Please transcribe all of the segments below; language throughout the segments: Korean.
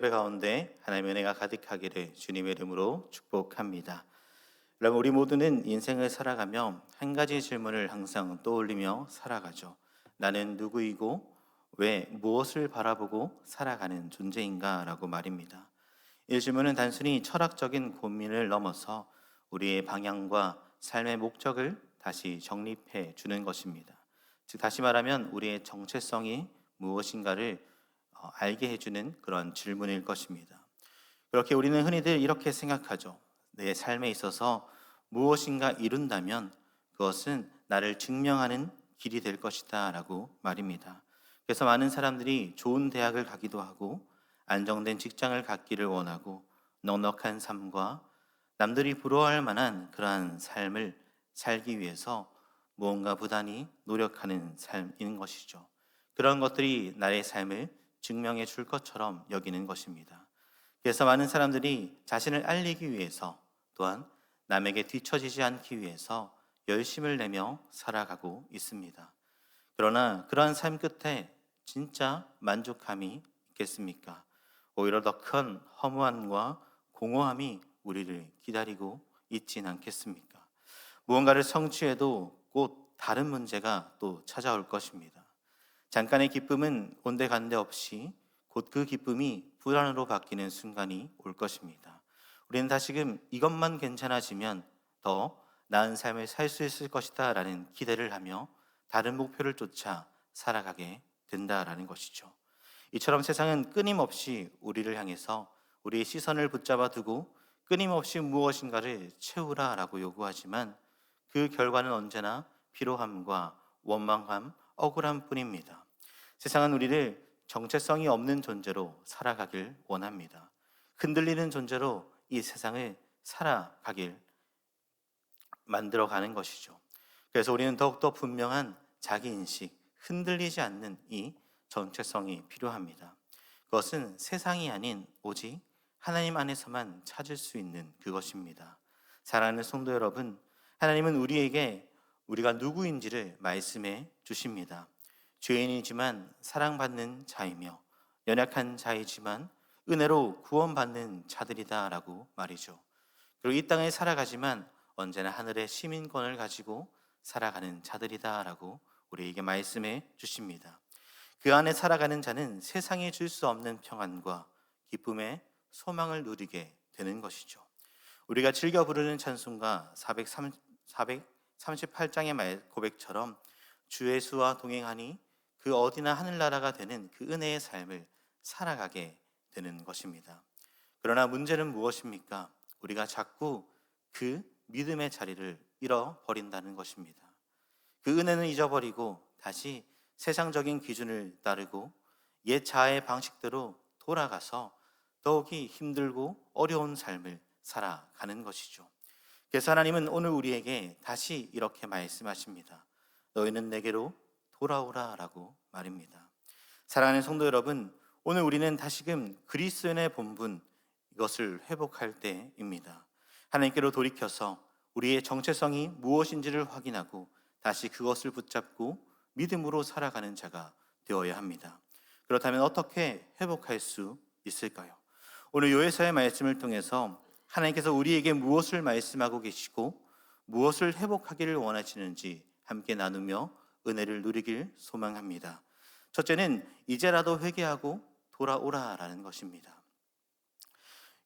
예배 가운데 하나님의 은혜가 가득하기를 주님의 이름으로 축복합니다. 여러분, 우리 모두는 인생을 살아가며 한 가지 질문을 항상 떠올리며 살아가죠. 나는 누구이고 왜 무엇을 바라보고 살아가는 존재인가? 라고 말입니다. 이 질문은 단순히 철학적인 고민을 넘어서 우리의 방향과 삶의 목적을 다시 정립해 주는 것입니다. 즉, 다시 말하면 우리의 정체성이 무엇인가를 알게 해주는 그런 질문일 것입니다. 그렇게 우리는 흔히들 이렇게 생각하죠. 내 삶에 있어서 무엇인가 이룬다면 그것은 나를 증명하는 길이 될 것이다 라고 말입니다. 그래서 많은 사람들이 좋은 대학을 가기도 하고 안정된 직장을 갖기를 원하고 넉넉한 삶과 남들이 부러워할 만한 그러한 삶을 살기 위해서 무언가 부단히 노력하는 삶인 것이죠. 그런 것들이 나의 삶을 증명해 줄 것처럼 여기는 것입니다. 그래서 많은 사람들이 자신을 알리기 위해서 또한 남에게 뒤처지지 않기 위해서 열심을 내며 살아가고 있습니다. 그러나 그러한 삶 끝에 진짜 만족함이 있겠습니까? 오히려 더 큰 허무함과 공허함이 우리를 기다리고 있진 않겠습니까? 무언가를 성취해도 곧 다른 문제가 또 찾아올 것입니다. 잠깐의 기쁨은 온데간데 없이 곧 그 기쁨이 불안으로 바뀌는 순간이 올 것입니다. 우리는 다시금 이것만 괜찮아지면 더 나은 삶을 살 수 있을 것이다 라는 기대를 하며 다른 목표를 쫓아 살아가게 된다라는 것이죠. 이처럼 세상은 끊임없이 우리를 향해서 우리의 시선을 붙잡아 두고 끊임없이 무엇인가를 채우라라고 요구하지만 그 결과는 언제나 피로함과 원망함, 억울함 뿐입니다. 세상은 우리를 정체성이 없는 존재로 살아가길 원합니다. 흔들리는 존재로 이 세상을 살아가길 만들어가는 것이죠. 그래서 우리는 더욱더 분명한 자기인식, 흔들리지 않는 이 정체성이 필요합니다. 그것은 세상이 아닌 오직 하나님 안에서만 찾을 수 있는 그것입니다. 사랑하는 성도 여러분, 하나님은 우리에게 우리가 누구인지를 말씀해 주십니다. 죄인이지만 사랑받는 자이며 연약한 자이지만 은혜로 구원받는 자들이다 라고 말이죠. 그리고 이 땅에 살아가지만 언제나 하늘의 시민권을 가지고 살아가는 자들이다 라고 우리에게 말씀해 주십니다. 그 안에 살아가는 자는 세상에 줄 수 없는 평안과 기쁨의 소망을 누리게 되는 것이죠. 우리가 즐겨 부르는 찬송가 438장의 고백처럼 주 예수와 동행하니 그 어디나 하늘나라가 되는 그 은혜의 삶을 살아가게 되는 것입니다. 그러나 문제는 무엇입니까? 우리가 자꾸 그 믿음의 자리를 잃어버린다는 것입니다. 그 은혜는 잊어버리고 다시 세상적인 기준을 따르고 옛 자아의 방식대로 돌아가서 더욱이 힘들고 어려운 삶을 살아가는 것이죠. 그래서 하나님은 오늘 우리에게 다시 이렇게 말씀하십니다. 너희는 내게로 돌아오라 라고 말입니다. 사랑하는 성도 여러분, 오늘 우리는 다시금 그리스도인의 본분, 이것을 회복할 때입니다. 하나님께로 돌이켜서 우리의 정체성이 무엇인지를 확인하고 다시 그것을 붙잡고 믿음으로 살아가는 자가 되어야 합니다. 그렇다면 어떻게 회복할 수 있을까요? 오늘 요에서의 말씀을 통해서 하나님께서 우리에게 무엇을 말씀하고 계시고 무엇을 회복하기를 원하시는지 함께 나누며 은혜를 누리길 소망합니다. 첫째는 이제라도 회개하고 돌아오라라는 것입니다.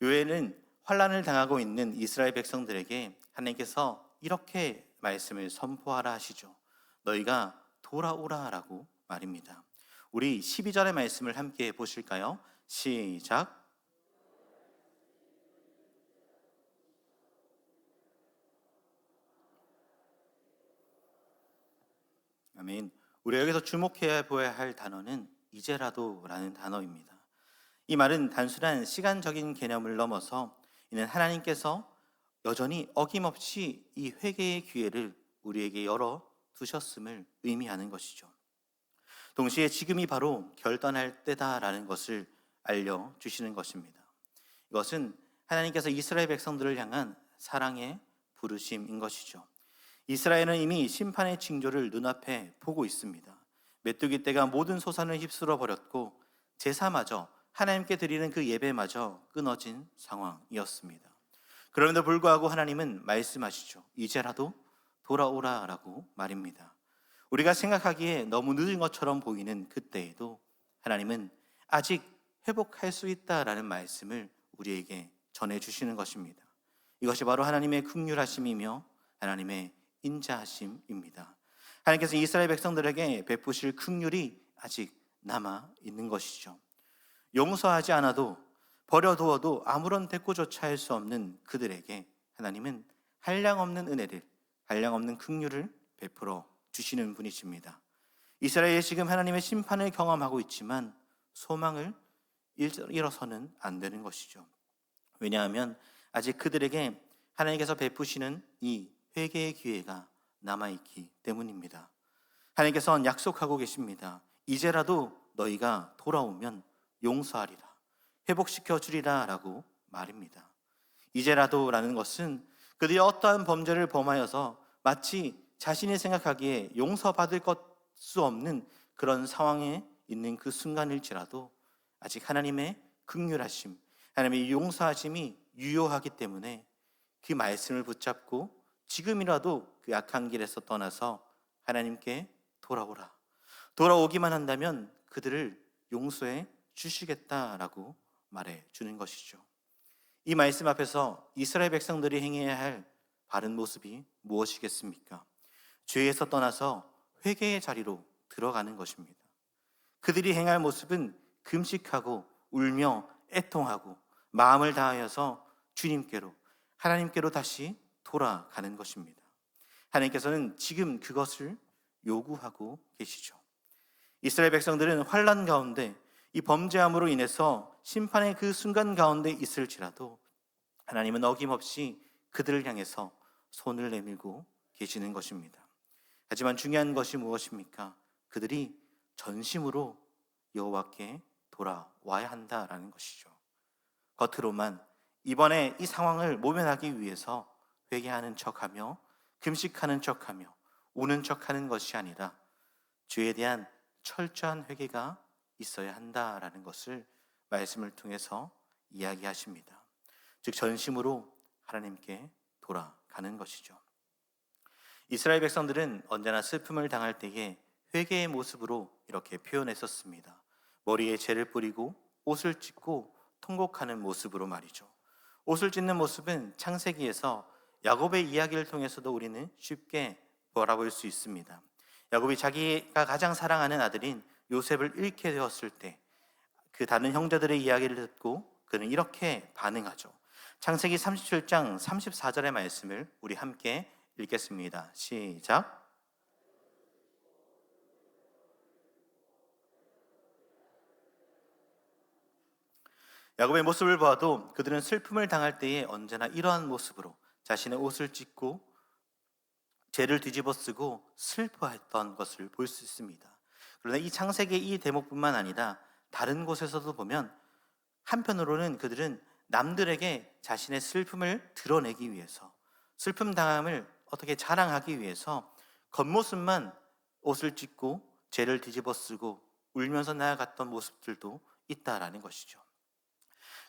요엘은 환난을 당하고 있는 이스라엘 백성들에게 하나님께서 이렇게 말씀을 선포하라 하시죠. 너희가 돌아오라라고 말입니다. 우리 12절의 말씀을 함께 보실까요? 시작. 아멘. 우리 여기서 주목해야 보아야 할 단어는 이제라도라는 단어입니다. 이 말은 단순한 시간적인 개념을 넘어서 이는 하나님께서 여전히 어김없이 이 회개의 기회를 우리에게 열어 두셨음을 의미하는 것이죠. 동시에 지금이 바로 결단할 때다라는 것을 알려주시는 것입니다. 이것은 하나님께서 이스라엘 백성들을 향한 사랑의 부르심인 것이죠. 이스라엘은 이미 심판의 징조를 눈앞에 보고 있습니다. 메뚜기 떼가 모든 소산을 휩쓸어 버렸고 제사마저 하나님께 드리는 그 예배마저 끊어진 상황이었습니다. 그럼에도 불구하고 하나님은 말씀하시죠. 이제라도 돌아오라라고 말입니다. 우리가 생각하기에 너무 늦은 것처럼 보이는 그때에도 하나님은 아직 회복할 수 있다라는 말씀을 우리에게 전해주시는 것입니다. 이것이 바로 하나님의 긍휼하심이며 하나님의 인자하심입니다. 하나님께서 이스라엘 백성들에게 베푸실 긍휼이 아직 남아 있는 것이죠. 용서하지 않아도 버려두어도 아무런 대꾸조차 할 수 없는 그들에게 하나님은 한량없는 은혜를, 한량없는 긍휼을 베풀어 주시는 분이십니다. 이스라엘이 지금 하나님의 심판을 경험하고 있지만 소망을 잃어서는 안 되는 것이죠. 왜냐하면 아직 그들에게 하나님께서 베푸시는 이 회개의 기회가 남아있기 때문입니다. 하나님께서는 약속하고 계십니다. 이제라도 너희가 돌아오면 용서하리라, 회복시켜 주리라 라고 말입니다. 이제라도 라는 것은 그들이 어떠한 범죄를 범하여서 마치 자신이 생각하기에 용서받을 수 없는 그런 상황에 있는 그 순간일지라도 아직 하나님의 긍휼하심, 하나님의 용서하심이 유효하기 때문에 그 말씀을 붙잡고 지금이라도 그 악한 길에서 떠나서 하나님께 돌아오기만 한다면 그들을 용서해 주시겠다라고 말해 주는 것이죠. 이 말씀 앞에서 이스라엘 백성들이 행해야 할 바른 모습이 무엇이겠습니까? 죄에서 떠나서 회개의 자리로 들어가는 것입니다. 그들이 행할 모습은 금식하고 울며 애통하고 마음을 다하여서 주님께로, 하나님께로 다시 돌아가는 것입니다. 하나님께서는 지금 그것을 요구하고 계시죠. 이스라엘 백성들은 환난 가운데 이 범죄함으로 인해서 심판의 그 순간 가운데 있을지라도 하나님은 어김없이 그들을 향해서 손을 내밀고 계시는 것입니다. 하지만 중요한 것이 무엇입니까? 그들이 전심으로 여호와께 돌아와야 한다라는 것이죠. 겉으로만 이번에 이 상황을 모면하기 위해서 회개하는 척하며 금식하는 척하며 우는 척하는 것이 아니라 죄에 대한 철저한 회개가 있어야 한다라는 것을 말씀을 통해서 이야기하십니다. 즉 전심으로 하나님께 돌아가는 것이죠. 이스라엘 백성들은 언제나 슬픔을 당할 때에 회개의 모습으로 이렇게 표현했었습니다. 머리에 재를 뿌리고 옷을 찢고 통곡하는 모습으로 말이죠. 옷을 찢는 모습은 창세기에서 야곱의 이야기를 통해서도 우리는 쉽게 바라볼 수 있습니다. 야곱이 자기가 가장 사랑하는 아들인 요셉을 잃게 되었을 때 그 다른 형제들의 이야기를 듣고 그는 이렇게 반응하죠. 창세기 37장 34절의 말씀을 우리 함께 읽겠습니다. 시작. 야곱의 모습을 보아도 그들은 슬픔을 당할 때에 언제나 이러한 모습으로 자신의 옷을 찢고 죄를 뒤집어 쓰고 슬퍼했던 것을 볼 수 있습니다. 그러나 이 창세기 이 대목뿐만 아니라 다른 곳에서도 보면 한편으로는 그들은 남들에게 자신의 슬픔을 드러내기 위해서, 슬픔 당함을 어떻게 자랑하기 위해서 겉모습만 옷을 찢고 죄를 뒤집어 쓰고 울면서 나아갔던 모습들도 있다라는 것이죠.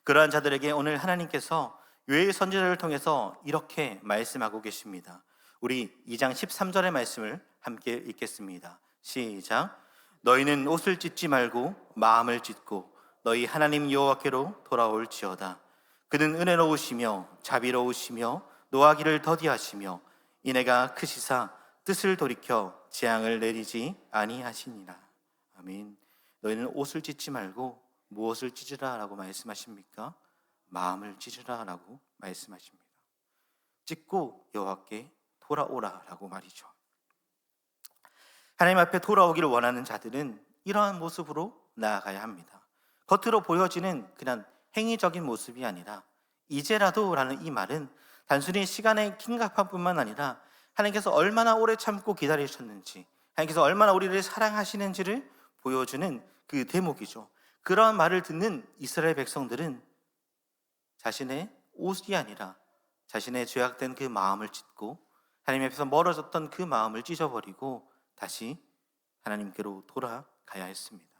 그러한 자들에게 오늘 하나님께서 외의 선지자를 통해서 이렇게 말씀하고 계십니다. 우리 2장 13절의 말씀을 함께 읽겠습니다. 시작. 너희는 옷을 찢지 말고 마음을 찢고 너희 하나님 여호와께로 돌아올지어다. 그는 은혜로우시며 자비로우시며 노하기를 더디하시며 이내가 크시사 뜻을 돌이켜 재앙을 내리지 아니하시니라. 아멘. 너희는 옷을 찢지 말고 무엇을 찢으라 라고 말씀하십니까? 마음을 찢으라 라고 말씀하십니다. 찢고 여호와께 돌아오라 라고 말이죠. 하나님 앞에 돌아오기를 원하는 자들은 이러한 모습으로 나아가야 합니다. 겉으로 보여지는 그냥 행위적인 모습이 아니라 이제라도 라는 이 말은 단순히 시간의 긴급함뿐만 아니라 하나님께서 얼마나 오래 참고 기다리셨는지, 하나님께서 얼마나 우리를 사랑하시는지를 보여주는 그 대목이죠. 그런 말을 듣는 이스라엘 백성들은 자신의 옷이 아니라 자신의 죄악된 그 마음을 찢고 하나님 앞에서 멀어졌던 그 마음을 찢어버리고 다시 하나님께로 돌아가야 했습니다.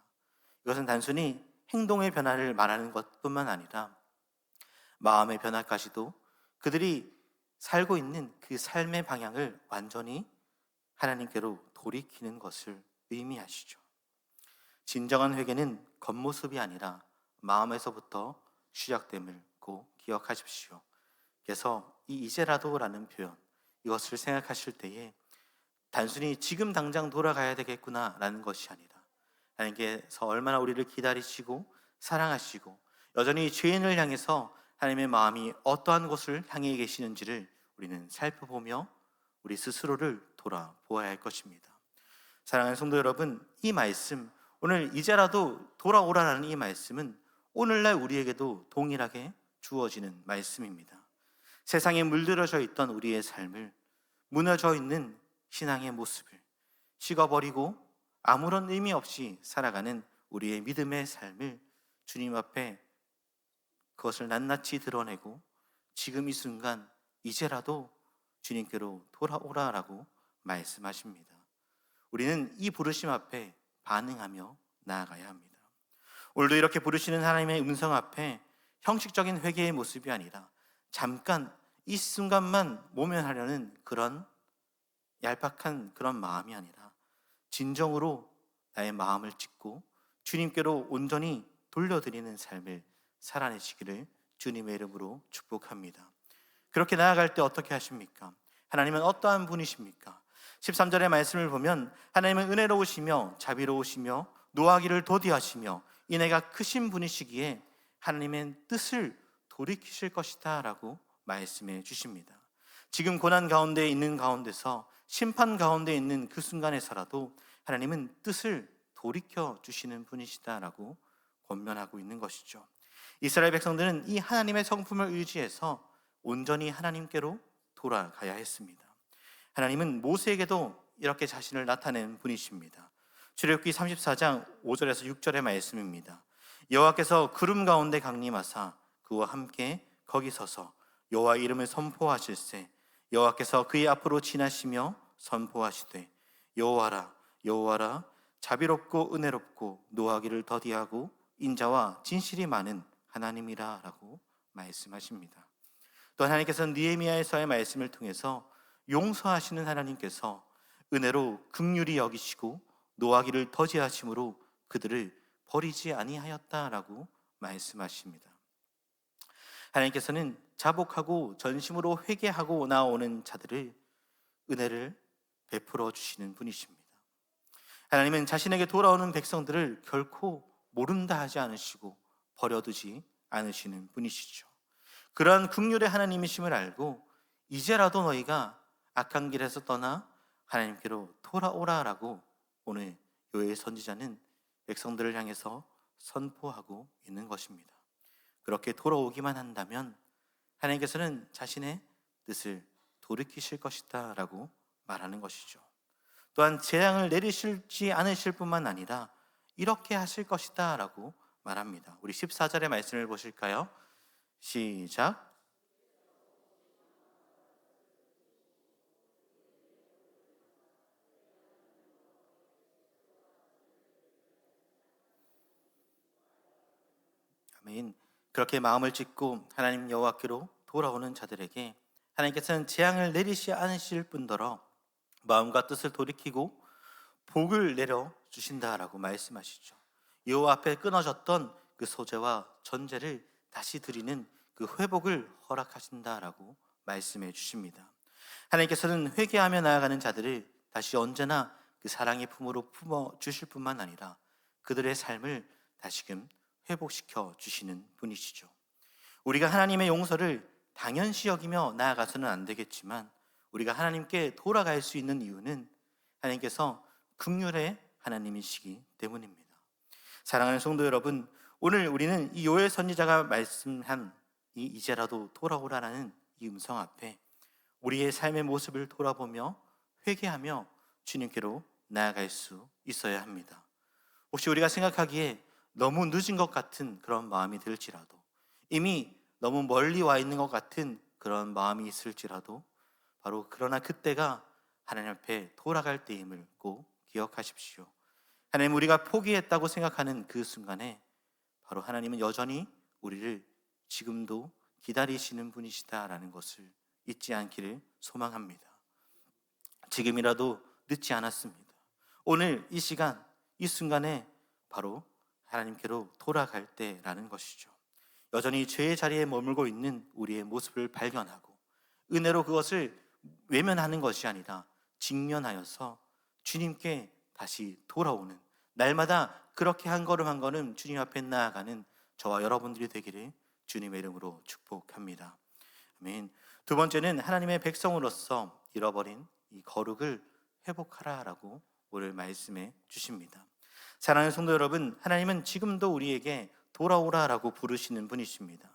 이것은 단순히 행동의 변화를 말하는 것뿐만 아니라 마음의 변화까지도 그들이 살고 있는 그 삶의 방향을 완전히 하나님께로 돌이키는 것을 의미하시죠. 진정한 회개는 겉모습이 아니라 마음에서부터 시작됨을 꼭 기억하십시오. 그래서 이 이제라도라는 표현, 이것을 생각하실 때에 단순히 지금 당장 돌아가야 되겠구나라는 것이 아니라 하나님께서 얼마나 우리를 기다리시고 사랑하시고 여전히 죄인을 향해서 하나님의 마음이 어떠한 곳을 향해 계시는지를 우리는 살펴보며 우리 스스로를 돌아보아야 할 것입니다. 사랑하는 성도 여러분, 이 말씀, 오늘 이제라도 돌아오라는 이 말씀은 오늘날 우리에게도 동일하게 주어지는 말씀입니다. 세상에 물들어져 있던 우리의 삶을, 무너져 있는 신앙의 모습을 식어버리고 아무런 의미 없이 살아가는 우리의 믿음의 삶을 주님 앞에 그것을 낱낱이 드러내고 지금 이 순간 이제라도 주님께로 돌아오라라고 말씀하십니다. 우리는 이 부르심 앞에 반응하며 나아가야 합니다. 오늘도 이렇게 부르시는 하나님의 음성 앞에 형식적인 회개의 모습이 아니라 잠깐 이 순간만 모면하려는 그런 얄팍한 그런 마음이 아니라 진정으로 나의 마음을 찢고 주님께로 온전히 돌려드리는 삶을 살아내시기를 주님의 이름으로 축복합니다. 그렇게 나아갈 때 어떻게 하십니까? 하나님은 어떠한 분이십니까? 13절의 말씀을 보면 하나님은 은혜로우시며 자비로우시며 노하기를 더디하시며 인애가 크신 분이시기에 하나님의 뜻을 돌이키실 것이다 라고 말씀해 주십니다. 지금 고난 가운데 있는 가운데서 심판 가운데 있는 그 순간에서라도 하나님은 뜻을 돌이켜 주시는 분이시다라고 권면하고 있는 것이죠. 이스라엘 백성들은 이 하나님의 성품을 의지해서 온전히 하나님께로 돌아가야 했습니다. 하나님은 모세에게도 이렇게 자신을 나타낸 분이십니다. 출애굽기 34장 5절에서 6절의 말씀입니다. 여호와께서 구름 가운데 강림하사 그와 함께 거기 서서 여호와 이름을 선포하실세 여호와께서 그의 앞으로 지나시며 선포하시되 여호와라 여호와라 자비롭고 은혜롭고 노하기를 더디하고 인자와 진실이 많은 하나님이라 라고 말씀하십니다. 또 하나님께서는 느헤미야에서의 말씀을 통해서 용서하시는 하나님께서 은혜로 긍휼히 여기시고 노하기를 더디하심으로 그들을 버리지 아니하였다라고 말씀하십니다. 하나님께서는 자복하고 전심으로 회개하고 나오는 자들을 은혜를 베풀어 주시는 분이십니다. 하나님은 자신에게 돌아오는 백성들을 결코 모른다 하지 않으시고 버려두지 않으시는 분이시죠. 그러한 긍휼의 하나님이심을 알고 이제라도 너희가 악한 길에서 떠나 하나님께로 돌아오라라고 오늘 요엘 선지자는 백성들을 향해서 선포하고 있는 것입니다. 그렇게 돌아오기만 한다면 하나님께서는 자신의 뜻을 돌이키실 것이다 라고 말하는 것이죠. 또한 재앙을 내리실지 않으실 뿐만 아니라 이렇게 하실 것이다 라고 말합니다. 우리 14절의 말씀을 보실까요? 시작. 아멘. 그렇게 마음을 찢고 하나님 여호와께로 돌아오는 자들에게 하나님께서는 재앙을 내리시 않으실 뿐더러 마음과 뜻을 돌이키고 복을 내려 주신다라고 말씀하시죠. 여호와 앞에 끊어졌던 그 소재와 전제를 다시 드리는 그 회복을 허락하신다라고 말씀해 주십니다. 하나님께서는 회개하며 나아가는 자들을 다시 언제나 그 사랑의 품으로 품어 주실 뿐만 아니라 그들의 삶을 다시금 회복시켜 주시는 분이시죠. 우리가 하나님의 용서를 당연시 여기며 나아가서는 안 되겠지만 우리가 하나님께 돌아갈 수 있는 이유는 하나님께서 긍휼의 하나님이시기 때문입니다. 사랑하는 성도 여러분, 오늘 우리는 이 요엘 선지자가 말씀한 이 이제라도 돌아오라는 이 음성 앞에 우리의 삶의 모습을 돌아보며 회개하며 주님께로 나아갈 수 있어야 합니다. 혹시 우리가 생각하기에 너무 늦은 것 같은 그런 마음이 들지라도 이미 너무 멀리 와 있는 것 같은 그런 마음이 있을지라도 바로 그러나 그때가 하나님 앞에 돌아갈 때임을 꼭 기억하십시오. 하나님 우리가 포기했다고 생각하는 그 순간에 바로 하나님은 여전히 우리를 지금도 기다리시는 분이시다라는 것을 잊지 않기를 소망합니다. 지금이라도 늦지 않았습니다. 오늘 이 시간, 이 순간에 바로 하나님께로 돌아갈 때라는 것이죠. 여전히 죄의 자리에 머물고 있는 우리의 모습을 발견하고 은혜로 그것을 외면하는 것이 아니라 직면하여서 주님께 다시 돌아오는, 날마다 그렇게 한 걸음 한 걸음 주님 앞에 나아가는 저와 여러분들이 되기를 주님의 이름으로 축복합니다. 아멘. 두 번째는 하나님의 백성으로서 잃어버린 이 거룩을 회복하라라고 오늘 말씀해 주십니다. 사랑하는 성도 여러분, 하나님은 지금도 우리에게 돌아오라라고 부르시는 분이십니다.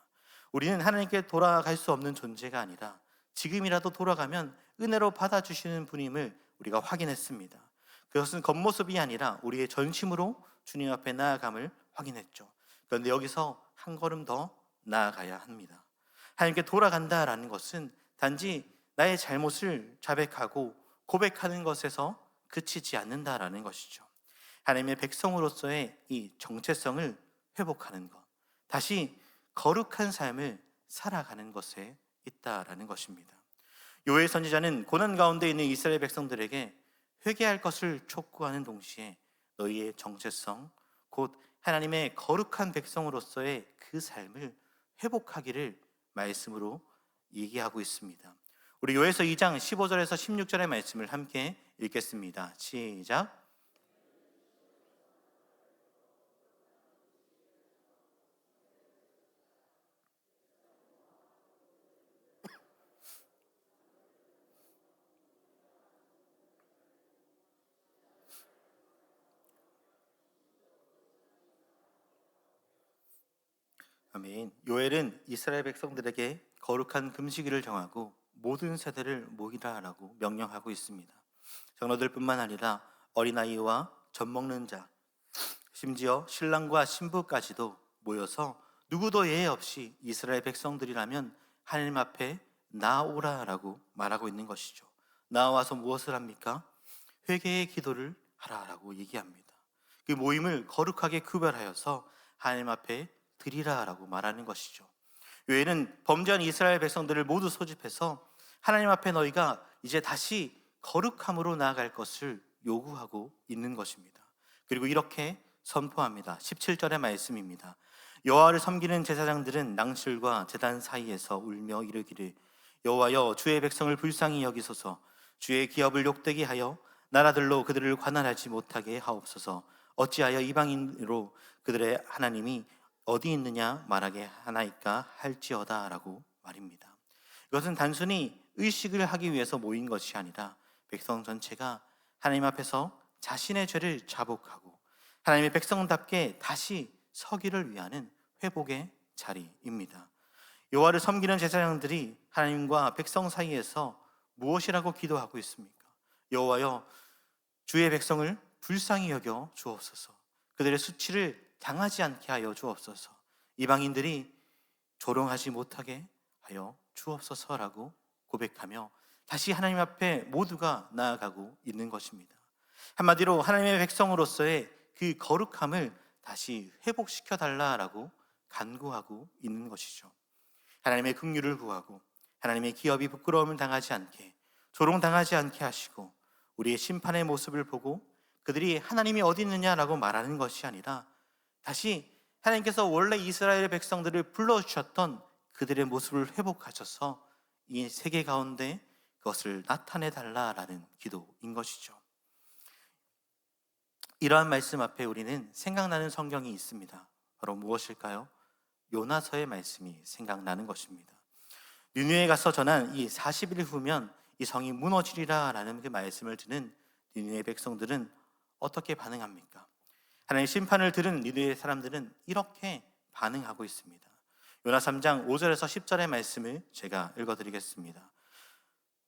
우리는 하나님께 돌아갈 수 없는 존재가 아니라 지금이라도 돌아가면 은혜로 받아주시는 분임을 우리가 확인했습니다. 그것은 겉모습이 아니라 우리의 전심으로 주님 앞에 나아감을 확인했죠. 그런데 여기서 한 걸음 더 나아가야 합니다. 하나님께 돌아간다라는 것은 단지 나의 잘못을 자백하고 고백하는 것에서 그치지 않는다라는 것이죠. 하나님의 백성으로서의 이 정체성을 회복하는 것, 다시 거룩한 삶을 살아가는 것에 있다라는 것입니다. 요엘 선지자는 고난 가운데 있는 이스라엘 백성들에게 회개할 것을 촉구하는 동시에 너희의 정체성, 곧 하나님의 거룩한 백성으로서의 그 삶을 회복하기를 말씀으로 얘기하고 있습니다. 우리 요엘서 2장 15절에서 16절의 말씀을 함께 읽겠습니다. 시작. 아멘. 요엘은 이스라엘 백성들에게 거룩한 금식일을 정하고 모든 세대를 모이라라고 명령하고 있습니다. 장로들뿐만 아니라 어린아이와 젖 먹는 자, 심지어 신랑과 신부까지도 모여서 누구도 예외 없이 이스라엘 백성들이라면 하나님 앞에 나오라라고 말하고 있는 것이죠. 나와서 무엇을 합니까? 회개의 기도를 하라라고 얘기합니다. 그 모임을 거룩하게 구별하여서 하나님 앞에 드리라라고 말하는 것이죠. 요엘은 범죄한 이스라엘 백성들을 모두 소집해서 하나님 앞에 너희가 이제 다시 거룩함으로 나아갈 것을 요구하고 있는 것입니다. 그리고 이렇게 선포합니다. 17절의 말씀입니다. 여호와를 섬기는 제사장들은 낭실과 제단 사이에서 울며 이르기를 여호와여 주의 백성을 불쌍히 여기소서 주의 기업을 욕되게 하여 나라들로 그들을 관할하지 못하게 하옵소서 어찌하여 이방인으로 그들의 하나님이 어디 있느냐 말하게 하나이까 할지어다 라고 말입니다. 이것은 단순히 의식을 하기 위해서 모인 것이 아니라 백성 전체가 하나님 앞에서 자신의 죄를 자복하고 하나님의 백성답게 다시 서기를 위하는 회복의 자리입니다. 여호와를 섬기는 제사장들이 하나님과 백성 사이에서 무엇이라고 기도하고 있습니까? 여호와여 주의 백성을 불쌍히 여겨 주옵소서 그들의 수치를 당하지 않게 하여 주옵소서 이방인들이 조롱하지 못하게 하여 주옵소서라고 고백하며 다시 하나님 앞에 모두가 나아가고 있는 것입니다. 한마디로 하나님의 백성으로서의 그 거룩함을 다시 회복시켜 달라라고 간구하고 있는 것이죠. 하나님의 긍휼을 구하고 하나님의 기업이 부끄러움을 당하지 않게 조롱당하지 않게 하시고 우리의 심판의 모습을 보고 그들이 하나님이 어디 있느냐라고 말하는 것이 아니라 다시 하나님께서 원래 이스라엘 백성들을 불러주셨던 그들의 모습을 회복하셔서 이 세계 가운데 그것을 나타내 달라라는 기도인 것이죠. 이러한 말씀 앞에 우리는 생각나는 성경이 있습니다. 바로 무엇일까요? 요나서의 말씀이 생각나는 것입니다. 니느웨에 가서 전한 이 40일 후면 이 성이 무너지리라 라는 그 말씀을 듣는 니느웨 백성들은 어떻게 반응합니까? 하나님의 심판을 들은 니느웨 사람들은 이렇게 반응하고 있습니다. 요나 3장 5절에서 10절의 말씀을 제가 읽어드리겠습니다.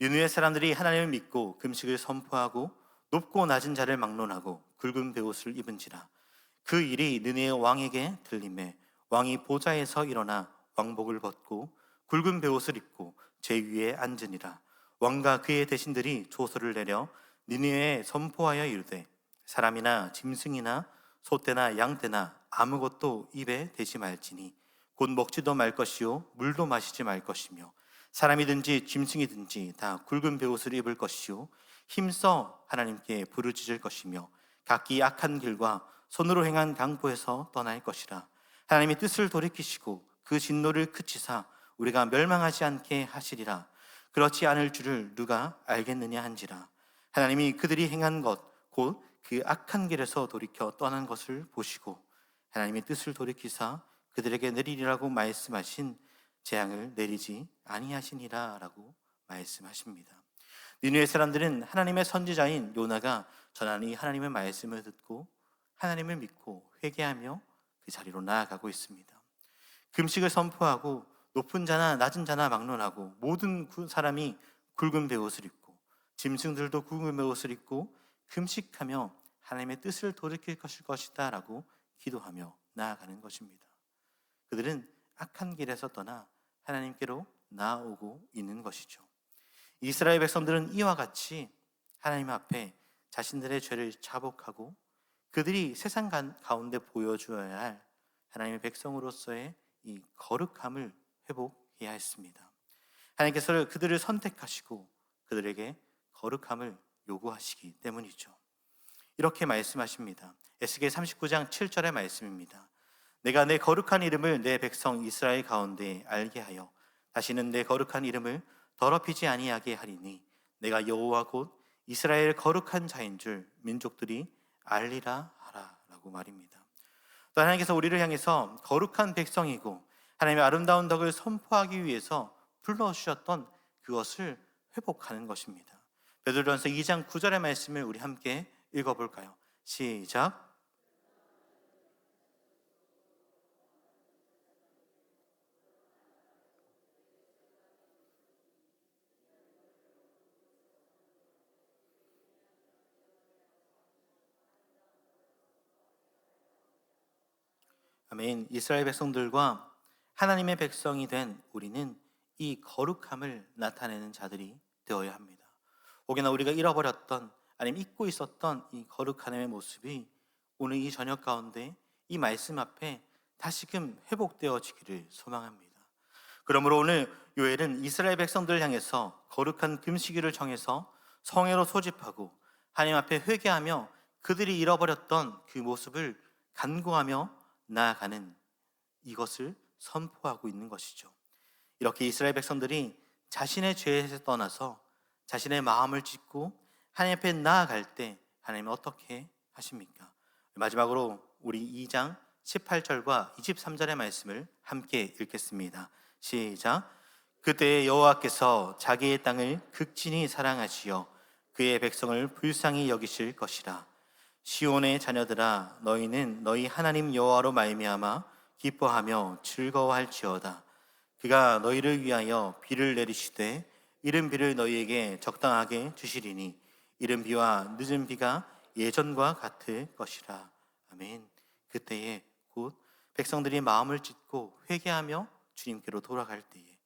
니느웨 사람들이 하나님을 믿고 금식을 선포하고 높고 낮은 자를 막론하고 굵은 베옷을 입은지라 그 일이 느헤의 왕에게 들림에 왕이 보좌에서 일어나 왕복을 벗고 굵은 베옷을 입고 제 위에 앉으니라 왕과 그의 대신들이 조서를 내려 니느웨에 선포하여 이르되 사람이나 짐승이나 소떼나 양떼나 아무것도 입에 대지 말지니 곧 먹지도 말 것이요 물도 마시지 말 것이며 사람이든지 짐승이든지 다 굵은 베옷을 입을 것이요 힘써 하나님께 부르짖을 것이며 각기 악한 길과 손으로 행한 강포에서 떠날 것이라. 하나님이 뜻을 돌이키시고 그 진노를 그치사 우리가 멸망하지 않게 하시리라. 그렇지 않을 줄을 누가 알겠느냐 한지라. 하나님이 그들이 행한 것 곧 그 악한 길에서 돌이켜 떠난 것을 보시고 하나님의 뜻을 돌이키사 그들에게 내리리라고 말씀하신 재앙을 내리지 아니하시니라 라고 말씀하십니다. 니느웨 사람들은 하나님의 선지자인 요나가 전하는 이 하나님의 말씀을 듣고 하나님을 믿고 회개하며 그 자리로 나아가고 있습니다. 금식을 선포하고 높은 자나 낮은 자나 막론하고 모든 사람이 굵은 베옷을 입고 짐승들도 굵은 베옷을 입고 금식하며 하나님의 뜻을 돌이킬 것이다 라고 기도하며 나아가는 것입니다. 그들은 악한 길에서 떠나 하나님께로 나아오고 있는 것이죠. 이스라엘 백성들은 이와 같이 하나님 앞에 자신들의 죄를 자복하고 그들이 세상 가운데 보여주어야 할 하나님의 백성으로서의 이 거룩함을 회복해야 했습니다. 하나님께서 그들을 선택하시고 그들에게 거룩함을 요구하시기 때문이죠. 이렇게 말씀하십니다. 에스겔 39장 7절의 말씀입니다. 내가 내 거룩한 이름을 내 백성 이스라엘 가운데 알게 하여 다시는 내 거룩한 이름을 더럽히지 아니하게 하리니 내가 여호와 곧 이스라엘 거룩한 자인 줄 민족들이 알리라 하라 라고 말입니다. 또 하나님께서 우리를 향해서 거룩한 백성이고 하나님의 아름다운 덕을 선포하기 위해서 불러주셨던 그것을 회복하는 것입니다. 베드로전서 2장 9절의 말씀을 우리 함께 읽어볼까요? 시작. 아멘. 이스라엘 백성들과 하나님의 백성이 된 우리는 이 거룩함을 나타내는 자들이 되어야 합니다. 혹여나 우리가 잃어버렸던 아니면 잊고 있었던 이 거룩함의 모습이 오늘 이 저녁 가운데 이 말씀 앞에 다시금 회복되어지기를 소망합니다. 그러므로 오늘 요엘은 이스라엘 백성들을 향해서 거룩한 금식일을 정해서 성회로 소집하고 하나님 앞에 회개하며 그들이 잃어버렸던 그 모습을 간구하며 나아가는 이것을 선포하고 있는 것이죠. 이렇게 이스라엘 백성들이 자신의 죄에서 떠나서 자신의 마음을 찢고 하나님 앞에 나아갈 때 하나님은 어떻게 하십니까? 마지막으로 우리 2장 18절과 23절의 말씀을 함께 읽겠습니다. 시작. 그때 여호와께서 자기의 땅을 극진히 사랑하시어 그의 백성을 불쌍히 여기실 것이라. 시온의 자녀들아 너희는 너희 하나님 여호와로 말미암아 기뻐하며 즐거워할지어다. 그가 너희를 위하여 비를 내리시되 이른 비를 너희에게 적당하게 주시리니 이른 비와 늦은 비가 예전과 같을 것이라. 아멘. 그때에 곧 백성들이 마음을 찢고 회개하며 주님께로 돌아갈 때에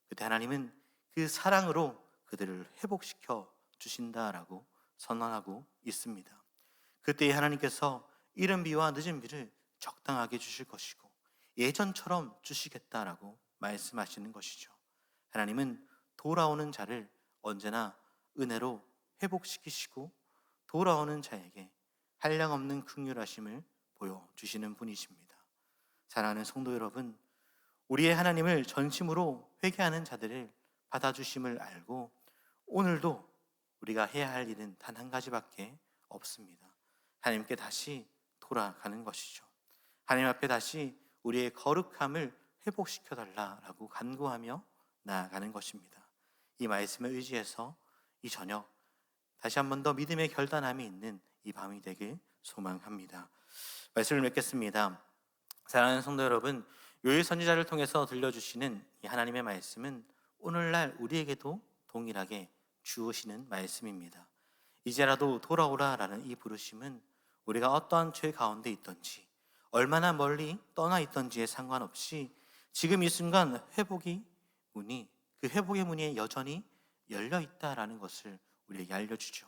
그때 하나님은 그 사랑으로 그들을 회복시켜 주신다라고 선언하고 있습니다. 그때에 하나님께서 이른 비와 늦은 비를 적당하게 주실 것이고 예전처럼 주시겠다라고 말씀하시는 것이죠. 하나님은 돌아오는 자를 언제나 은혜로 회복시키시고 돌아오는 자에게 한량없는 긍휼하심을 보여주시는 분이십니다. 사랑하는 성도 여러분, 우리의 하나님을 전심으로 회개하는 자들을 받아주심을 알고 오늘도 우리가 해야 할 일은 단 한 가지밖에 없습니다. 하나님께 다시 돌아가는 것이죠. 하나님 앞에 다시 우리의 거룩함을 회복시켜달라고 간구하며 나아가는 것입니다. 이 말씀을 의지해서 이 저녁 다시 한 번 더 믿음의 결단함이 있는 이 밤이 되길 소망합니다. 말씀을 맺겠습니다. 사랑하는 성도 여러분, 요엘 선지자를 통해서 들려주시는 이 하나님의 말씀은 오늘날 우리에게도 동일하게 주으시는 말씀입니다. 이제라도 돌아오라라는 이 부르심은 우리가 어떠한 죄 가운데 있든지 얼마나 멀리 떠나 있든지에 상관없이 지금 이 순간 회복의 문이 여전히 열려 있다라는 것을 우리에게 알려주죠.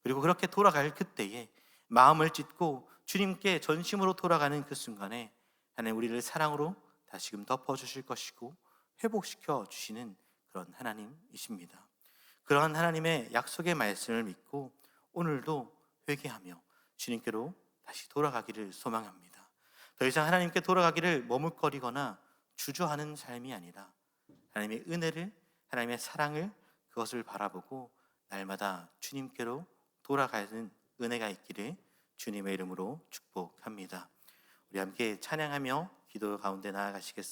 그리고 그렇게 돌아갈 그때에 마음을 찢고 주님께 전심으로 돌아가는 그 순간에 하나님 우리를 사랑으로 다시금 덮어주실 것이고 회복시켜 주시는 그런 하나님이십니다. 그러한 하나님의 약속의 말씀을 믿고 오늘도 회개하며 주님께로 다시 돌아가기를 소망합니다. 더 이상 하나님께 돌아가기를 머뭇거리거나 주저하는 삶이 아니라 하나님의 은혜를, 하나님의 사랑을, 그것을 바라보고 날마다 주님께로 돌아가는 은혜가 있기를 주님의 이름으로 축복합니다. 우리 함께 찬양하며 기도 가운데 나아가시겠습니다.